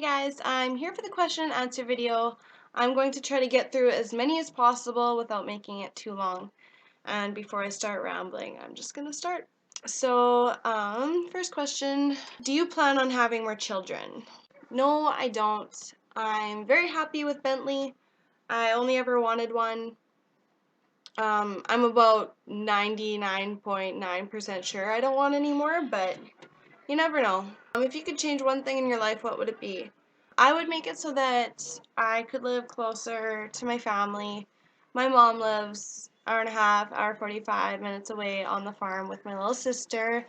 guys, I'm here for the question and answer video. I'm going to try to get through as many as possible without making it too long. And before I start rambling, I'm just gonna start. So, first question, do you plan on having more children? No, I don't. I'm very happy with Bentley. I only ever wanted one. I'm about 99.9% sure I don't want any more, but you never know. If you could change one thing in your life, what would it be? I would make it so that I could live closer to my family. My mom lives hour and a half, hour 45 minutes away on the farm with my little sister,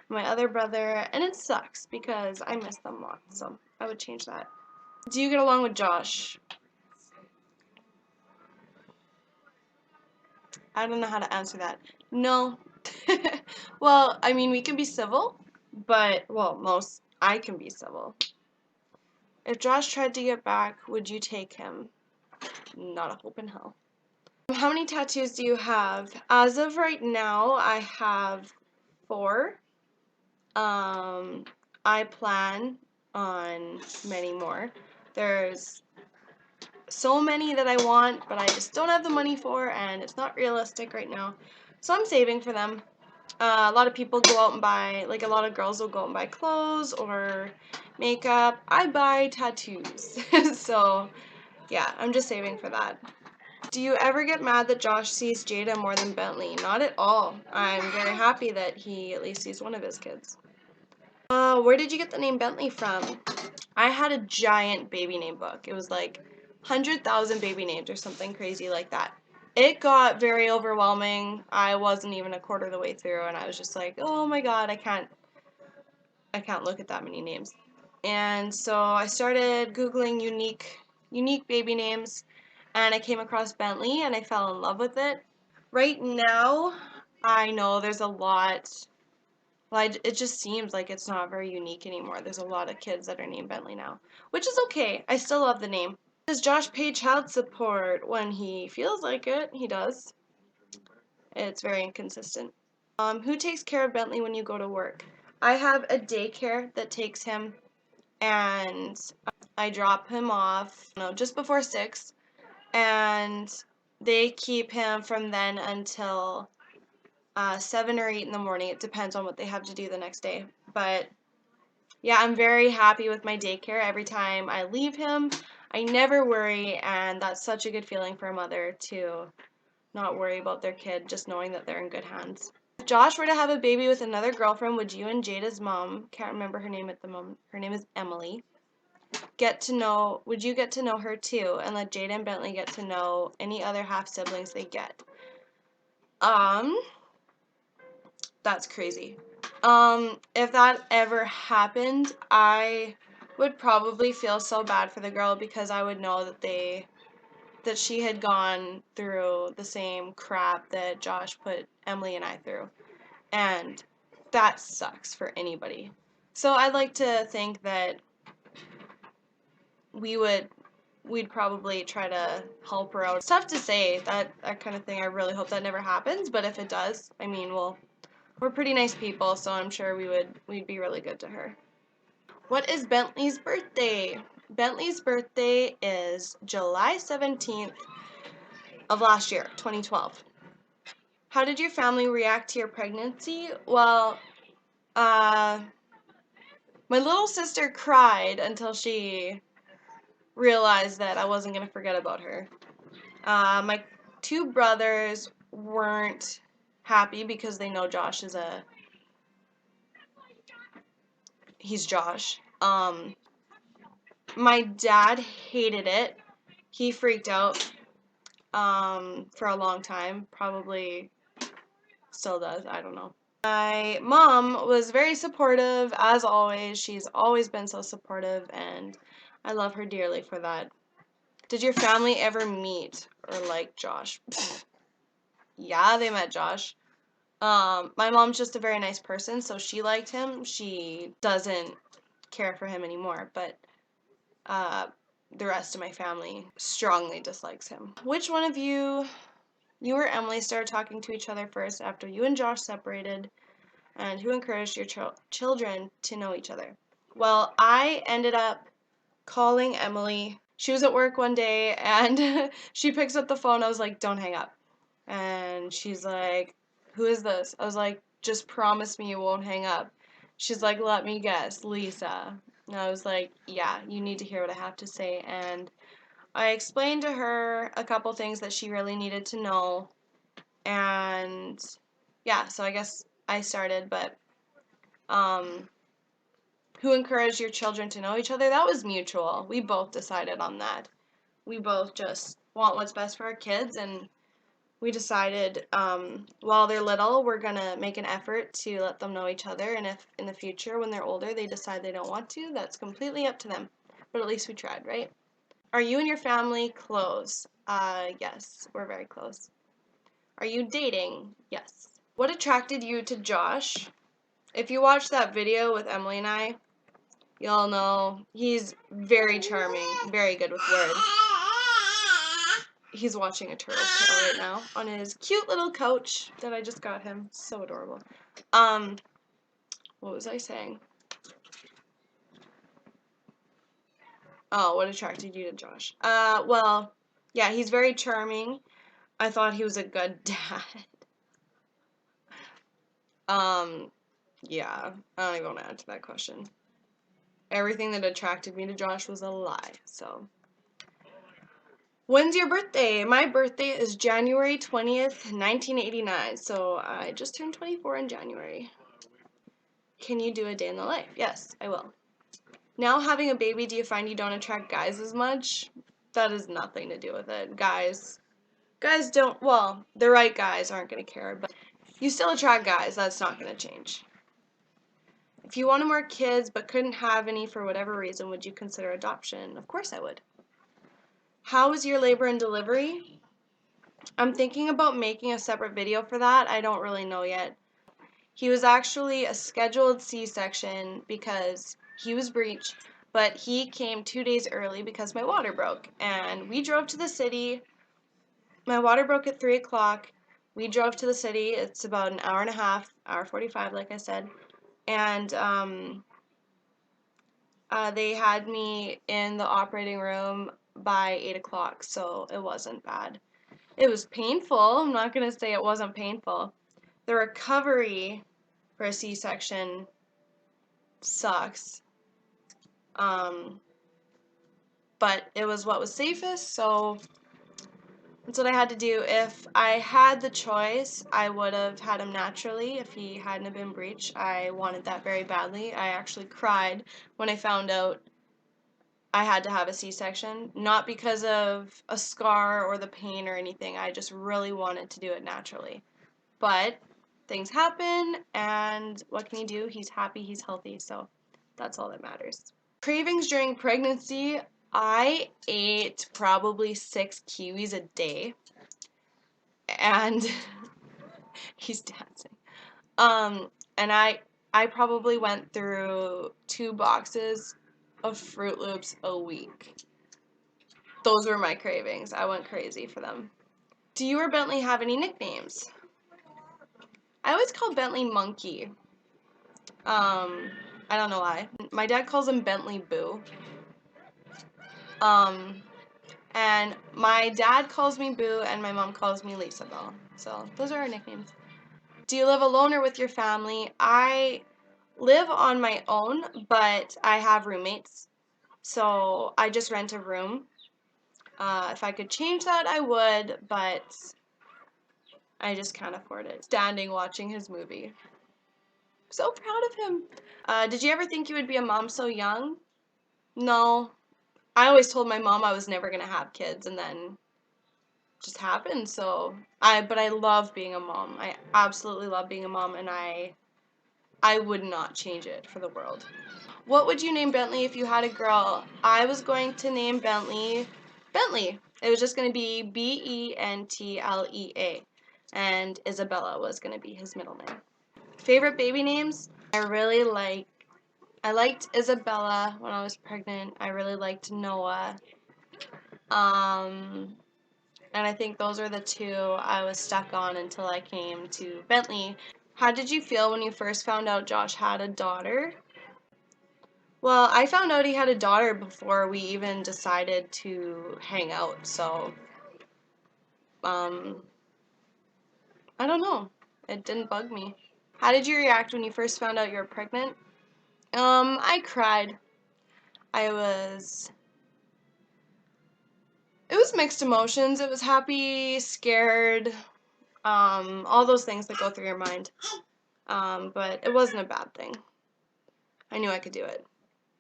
my other brother, and it sucks because I miss them a lot, so I would change that. Do you get along with Josh? I don't know how to answer that. No. Well, I mean, we can be civil, but, well, I can be civil. If Josh tried to get back, would you take him? Not a hope in hell. How many tattoos do you have? As of right now, I have 4. I plan on many more. There's so many that I want, but I just don't have the money for, and it's not realistic right now. So I'm saving for them. A lot of people go out and buy, like a lot of girls will go out and buy clothes or makeup. I buy tattoos. So yeah, I'm just saving for that. Do you ever get mad that Josh sees Jada more than Bentley? Not at all. I'm very happy that he at least sees one of his kids. Where did you get the name Bentley from? I had a giant baby name book. It was like 100,000 baby names or something crazy like that. It got very overwhelming. I wasn't even a quarter of the way through, and I was just like, oh my god, I can't look at that many names. And so I started Googling unique baby names, and I came across Bentley, and I fell in love with it. Right now, I know there's a lot. Well, it just seems like it's not very unique anymore. There's a lot of kids that are named Bentley now, which is okay. I still love the name. Does Josh pay child support when he feels like it? He does. It's very inconsistent. Who takes care of Bentley when you go to work? I have a daycare that takes him, and I drop him off, just before 6, and they keep him from then until 7 or 8 in the morning. It depends on what they have to do the next day. But yeah, I'm very happy with my daycare. Every time I leave him, I never worry, and that's such a good feeling for a mother to not worry about their kid, just knowing that they're in good hands. If Josh were to have a baby with another girlfriend, would you and Jada's mom, can't remember her name at the moment, her name is Emily, would you get to know her too, and let Jada and Bentley get to know any other half siblings they get? That's crazy. If that ever happened, I would probably feel so bad for the girl because I would know that she had gone through the same crap that Josh put Emily and I through. And that sucks for anybody. So I'd like to think that we'd probably try to help her out. It's tough to say that kind of thing. I really hope that never happens, but if it does, I mean, we're pretty nice people, so I'm sure we'd be really good to her. What is Bentley's birthday? Bentley's birthday is July 17th of last year, 2012. How did your family react to your pregnancy? Well, my little sister cried until she realized that I wasn't going to forget about her. My 2 brothers weren't happy because they know Josh he's Josh. My dad hated it. He freaked out for a long time, probably still does, I don't know. My mom was very supportive, as always. She's always been so supportive, and I love her dearly for that. Did your family ever meet or like Josh? Yeah, they met Josh. My mom's just a very nice person, so she liked him. She doesn't care for him anymore, but the rest of my family strongly dislikes him. Which one of you or Emily started talking to each other first after you and Josh separated, and who encouraged your children to know each other? Well, I ended up calling Emily. She was at work one day and she picks up the phone. I was like, don't hang up. And she's like, who is this? I was like, just promise me you won't hang up. She's like, let me guess, Lisa. And I was like, yeah, you need to hear what I have to say. And I explained to her a couple things that she really needed to know. And yeah, so I guess I started, but who encouraged your children to know each other? That was mutual. We both decided on that. We both just want what's best for our kids, and we decided while they're little, we're going to make an effort to let them know each other, and if in the future, when they're older, they decide they don't want to, that's completely up to them. But at least we tried, right? Are you and your family close? Yes, we're very close. Are you dating? Yes. What attracted you to Josh? If you watch that video with Emily and I, you'll know he's very charming, very good with words. He's watching a turtle tail right now on his cute little couch that I just got him. So adorable. What was I saying? Oh, what attracted you to Josh? Well, yeah, he's very charming. I thought he was a good dad. Yeah, I don't even want to add to that question. Everything that attracted me to Josh was a lie, so. When's your birthday? My birthday is January 20th, 1989, so I just turned 24 in January. Can you do a day in the life? Yes, I will. Now having a baby, do you find you don't attract guys as much? That has nothing to do with it. Guys don't, well, the right guys aren't going to care, but you still attract guys. That's not going to change. If you wanted more kids but couldn't have any for whatever reason, would you consider adoption? Of course I would. How was your labor and delivery? I'm thinking about making a separate video for that. I don't really know yet. He was actually a scheduled C-section because he was breech, but he came 2 days early because my water broke. And we drove to the city. My water broke at 3 o'clock. We drove to the city. It's about an hour and a half, hour 45, like I said. And they had me in the operating room by 8 o'clock, so it wasn't bad. It was painful. I'm not going to say it wasn't painful. The recovery for a C-section sucks. But it was what was safest, so that's what I had to do. If I had the choice, I would have had him naturally if he hadn't have been breech. I wanted that very badly. I actually cried when I found out I had to have a C-section, not because of a scar or the pain or anything. I just really wanted to do it naturally. But things happen, and what can you do? He's happy, he's healthy, so that's all that matters. Cravings during pregnancy, I ate probably 6 kiwis a day, and he's dancing. And I probably went through 2 boxes of Fruit Loops a week. Those were my cravings. I went crazy for them. Do you or Bentley have any nicknames? I always call Bentley Monkey. I don't know why. My dad calls him Bentley Boo. And my dad calls me Boo, and my mom calls me Lisa Bell. So those are our nicknames. Do you live alone or with your family? I live on my own, but I have roommates. So I just rent a room. If I could change that, I would, but I just can't afford it. Standing watching his movie. So proud of him. Did you ever think you would be a mom so young? No. I always told my mom I was never going to have kids, and then it just happened. But I love being a mom. I absolutely love being a mom, and I would not change it for the world. What would you name Bentley if you had a girl? I was going to name Bentley Bentley. It was just going to be Bentlea. And Isabella was going to be his middle name. Favorite baby names? I liked Isabella when I was pregnant. I really liked Noah. And I think those are the 2 I was stuck on until I came to Bentley. How did you feel when you first found out Josh had a daughter? Well, I found out he had a daughter before we even decided to hang out, so, um, I don't know. It didn't bug me. How did you react when you first found out you were pregnant? I cried. I was, it was mixed emotions. It was happy, scared, all those things that go through your mind. But it wasn't a bad thing. I knew I could do it.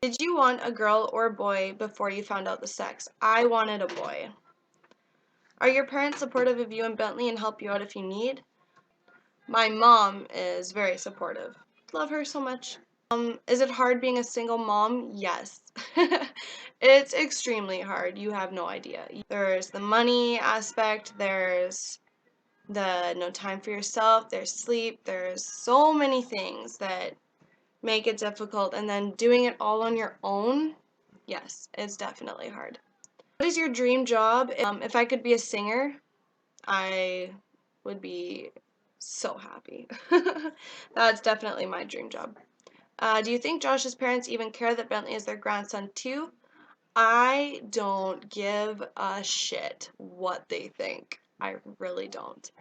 Did you want a girl or a boy before you found out the sex? I wanted a boy. Are your parents supportive of you and Bentley and help you out if you need? My mom is very supportive. Love her so much. Is it hard being a single mom? Yes. It's extremely hard. You have no idea. There's the money aspect, there's the no time for yourself, there's sleep, there's so many things that make it difficult, and then doing it all on your own, yes, it's definitely hard. What is your dream job? If I could be a singer, I would be so happy. That's definitely my dream job. Do you think Josh's parents even care that Bentley is their grandson too? I don't give a shit what they think. I really don't.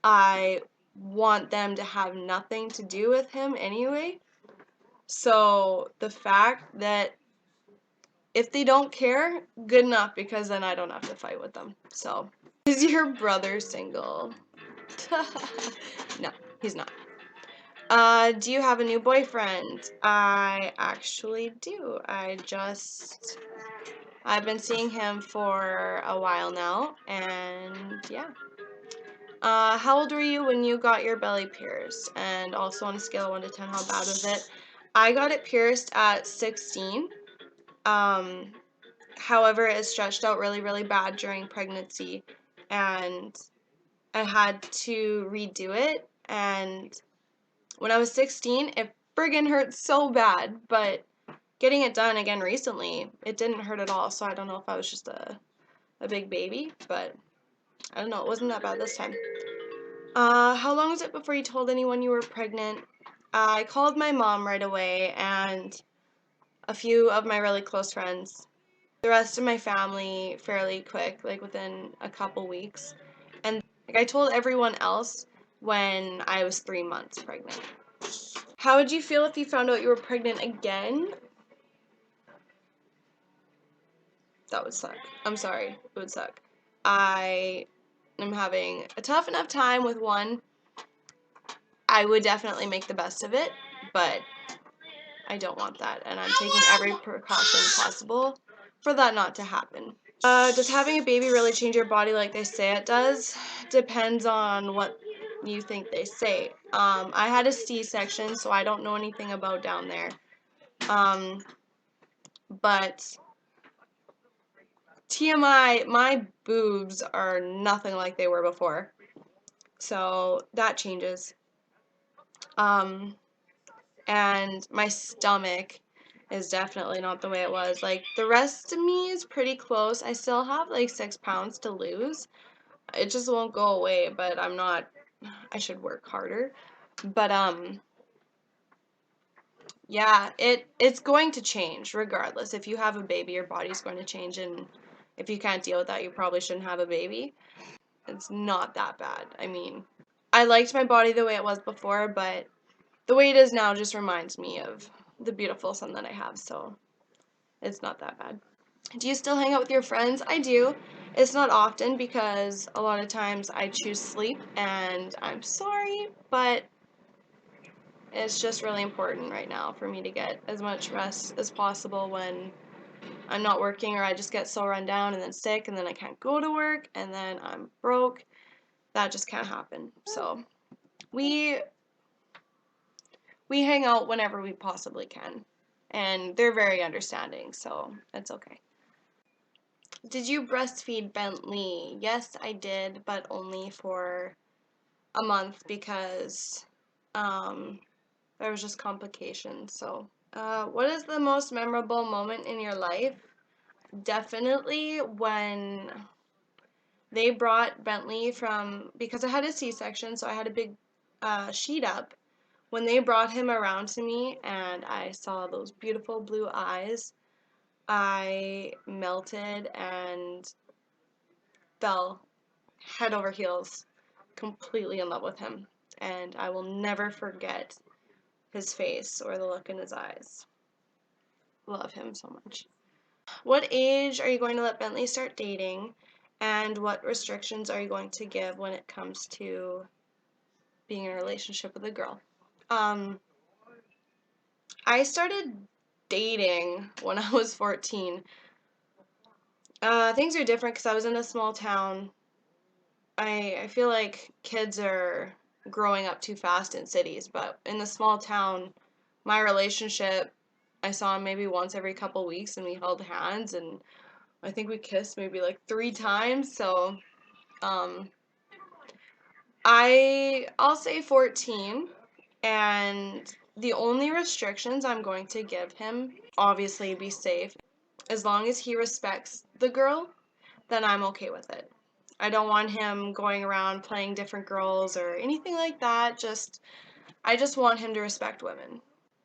I want them to have nothing to do with him anyway. So the fact that if they don't care, good enough, because then I don't have to fight with them. So, is your brother single? No, he's not. Do you have a new boyfriend? I actually do. I've been seeing him for a while now, and yeah. How old were you when you got your belly pierced? And also on a scale of 1 to 10, how bad was it? I got it pierced at 16. Um, However, it stretched out really, really bad during pregnancy, and I had to redo it. And when I was 16, it friggin' hurt so bad, but getting it done again recently, it didn't hurt at all. So I don't know if I was just a big baby, but I don't know. It wasn't that bad this time. How long was it before you told anyone you were pregnant? I called my mom right away and a few of my really close friends. The rest of my family fairly quick, like within a couple weeks. And like I told everyone else when I was 3 months pregnant. How would you feel if you found out you were pregnant again? That would suck. I'm sorry. It would suck. I am having a tough enough time with one. I would definitely make the best of it, but I don't want that, and I'm taking every precaution possible for that not to happen. Does having a baby really change your body like they say it does? Depends on what you think they say. I had a C-section, so I don't know anything about down there. But TMI, my boobs are nothing like they were before. So that changes. And my stomach is definitely not the way it was. Like, the rest of me is pretty close. I still have like 6 pounds to lose. It just won't go away, but I should work harder. But yeah, it's going to change regardless. If you have a baby, your body's going to change, and if you can't deal with that, you probably shouldn't have a baby. It's not that bad. I mean, I liked my body the way it was before, but the way it is now just reminds me of the beautiful son that I have, so it's not that bad. Do you still hang out with your friends? I do. It's not often because a lot of times I choose sleep, and I'm sorry, but it's just really important right now for me to get as much rest as possible when I'm not working, or I just get so run down and then sick and then I can't go to work and then I'm broke. That just can't happen. So we hang out whenever we possibly can, and they're very understanding, so it's okay. Did you breastfeed Bentley? Yes, I did, but only for a month because there was just complications. So, what is the most memorable moment in your life? Definitely when they brought Bentley from, because I had a C-section, so I had a big sheet up When they brought him around to me and I saw those beautiful blue eyes, I melted and fell head over heels, completely in love with him. And I will never forget his face or the look in his eyes. Love him so much. What age are you going to let Bentley start dating? And what restrictions are you going to give when it comes to being in a relationship with a girl? Um, I started dating when I was 14. Things are different because I was in a small town. I feel like kids are growing up too fast in cities, but in the small town, my relationship, I saw him maybe once every couple weeks and we held hands and I think we kissed maybe like 3 times. So um, I'll say 14, and the only restrictions I'm going to give him, obviously be safe. As long as he respects the girl, then I'm okay with it. I don't want him going around playing different girls or anything like that. I just want him to respect women.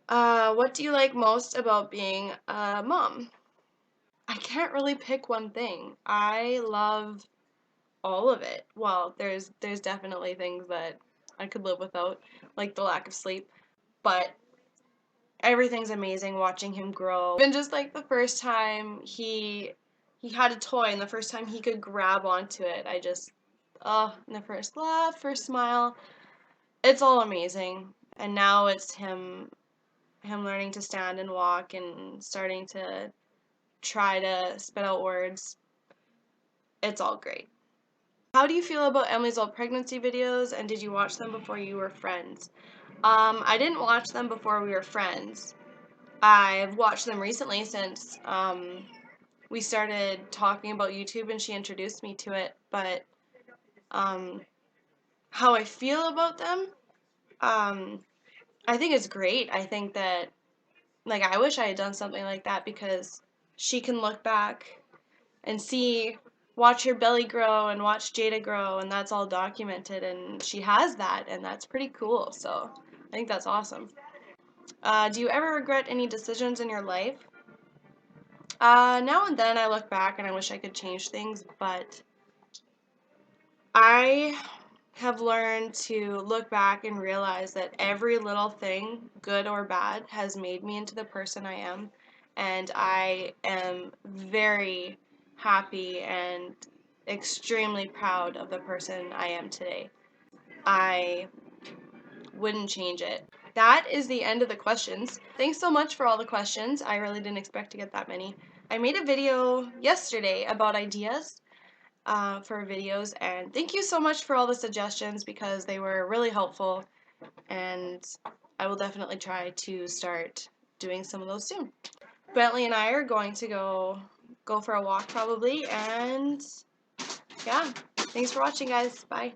What do you like most about being a mom? I can't really pick one thing. I love all of it. Well, there's definitely things that I could live without, like the lack of sleep, but everything's amazing watching him grow. Even just like the first time he had a toy and the first time he could grab onto it, I just and the first laugh, first smile, it's all amazing. And now it's him learning to stand and walk and starting to try to spit out words. It's all great. How do you feel about Emily's old pregnancy videos, and did you watch them before you were friends? I didn't watch them before we were friends. I've watched them recently since we started talking about YouTube and she introduced me to it. But um, how I feel about them, um, I think it's great. I think that, like, I wish I had done something like that because she can look back and watch her belly grow and watch Jada grow, and that's all documented, and she has that, and that's pretty cool. So I think that's awesome. Do you ever regret any decisions in your life? Now and then I look back and I wish I could change things, but I have learned to look back and realize that every little thing, good or bad, has made me into the person I am. And I am very happy and extremely proud of the person I am today. I wouldn't change it. That is the end of the questions. Thanks so much for all the questions. I really didn't expect to get that many. I made a video yesterday about ideas for videos, and thank you so much for all the suggestions because they were really helpful, and I will definitely try to start doing some of those soon. Bentley and I are going to go for a walk probably, and yeah, thanks for watching, guys. Bye.